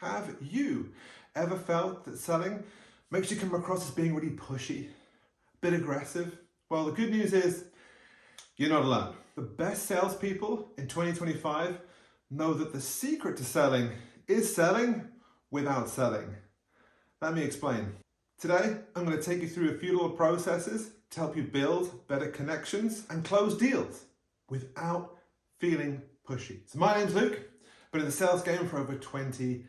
Have you ever felt that selling makes you come across as being really pushy, a bit aggressive? Well, the good news is you're not alone. The best salespeople in 2025 know that the secret to selling is selling without selling. Let me explain. Today, I'm going to take you through a few little processes to help you build better connections and close deals without feeling pushy. So my name's Luke. I've been in the sales game for over 20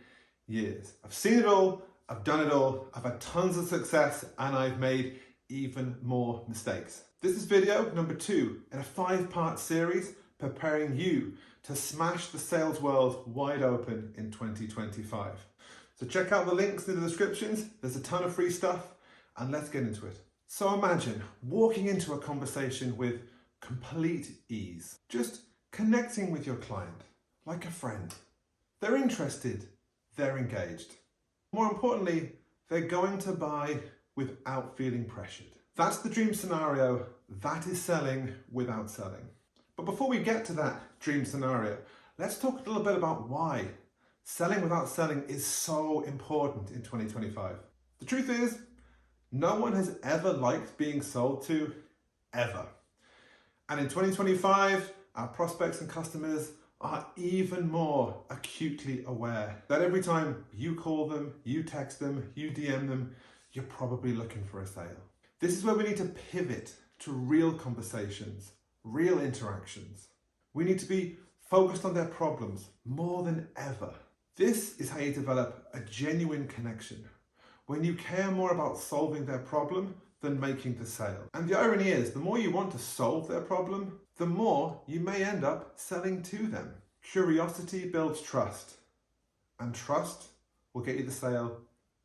years. I've seen it all, I've done it all, I've had tons of success, and I've made even more mistakes. This is video number 2 in a 5-part series preparing you to smash the sales world wide open in 2025. So check out the links in the descriptions, there's a ton of free stuff, and let's get into it. So imagine walking into a conversation with complete ease, just connecting with your client like a friend. They're interested, they're engaged. More importantly, they're going to buy without feeling pressured. That's the dream scenario, that is selling without selling. But before we get to that dream scenario, let's talk a little bit about why selling without selling is so important in 2025. The truth is, no one has ever liked being sold to, ever. And in 2025, our prospects and customers are even more acutely aware that every time you call them, you text them, you DM them, you're probably looking for a sale. This is where we need to pivot to real conversations, real interactions. We need to be focused on their problems more than ever. This is how you develop a genuine connection, when you care more about solving their problem than making the sale. And the irony is, the more you want to solve their problem, the more you may end up selling to them. Curiosity builds trust, and trust will get you the sale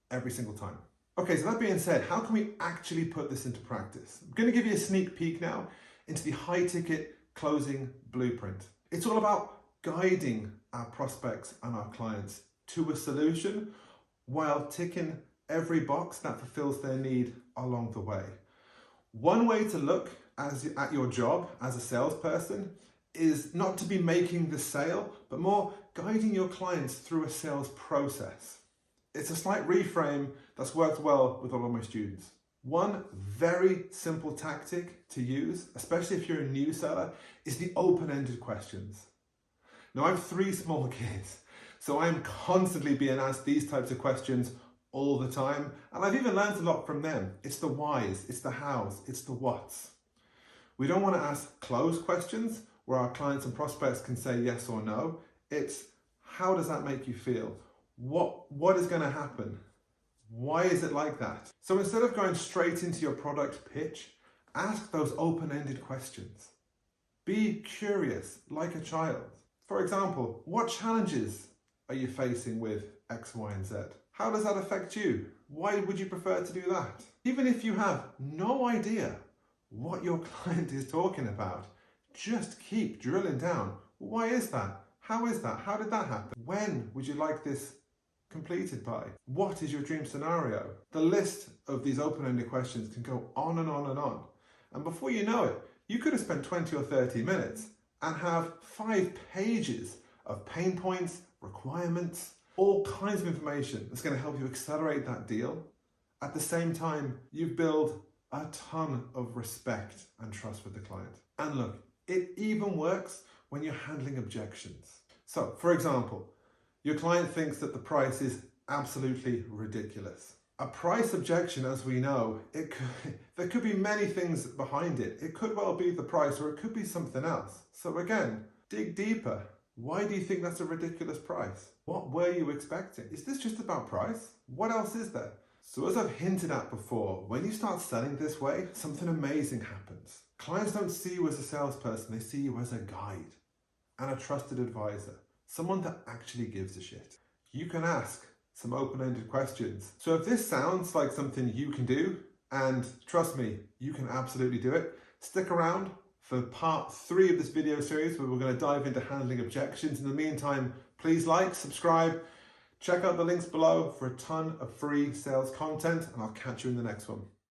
every single time. Okay, so that being said, how can we actually put this into practice? I'm going to give you a sneak peek now into the high-ticket closing blueprint. It's all about guiding our prospects and our clients to a solution while ticking every box that fulfills their need along the way. One way to look at your job as a salesperson is not to be making the sale, but more guiding your clients through a sales process. It's a slight reframe that's worked well with all of my students. One very simple tactic to use, especially if you're a new seller, is the open-ended questions. Now, I have 3 small kids, so I'm constantly being asked these types of questions all the time, and I've even learned a lot from them. It's the whys, it's the hows, it's the whats. We don't want to ask closed questions where our clients and prospects can say yes or no. It's how does that make you feel? What is going to happen? Why is it like that? So instead of going straight into your product pitch, ask those open-ended questions. Be curious like a child. For example, what challenges are you facing with X, Y, and Z? How does that affect you? Why would you prefer to do that? Even if you have no idea what your client is talking about, just keep drilling down. Why is that? How is that? How did that happen? When would you like this completed by? What is your dream scenario? The list of these open-ended questions can go on and on and on. And before you know it, you could have spent 20 or 30 minutes and have 5 pages of pain points, requirements, all kinds of information that's going to help you accelerate that deal. At the same time, you build a ton of respect and trust with the client. And look, it even works when you're handling objections. So, for example, your client thinks that the price is absolutely ridiculous. A price objection, as we know, there could be many things behind it. It could well be the price, or it could be something else. So again, dig deeper. Why do you think that's a ridiculous price? What were you expecting? Is this just about price? What else is there? So as I've hinted at before, when you start selling this way, something amazing happens. Clients don't see you as a salesperson, they see you as a guide and a trusted advisor, someone that actually gives a shit. You can ask some open-ended questions. So if this sounds like something you can do, and trust me, you can absolutely do it, stick around for part 3 of this video series where we're going to dive into handling objections. In the meantime, please like, subscribe, check out the links below for a ton of free sales content, and I'll catch you in the next one.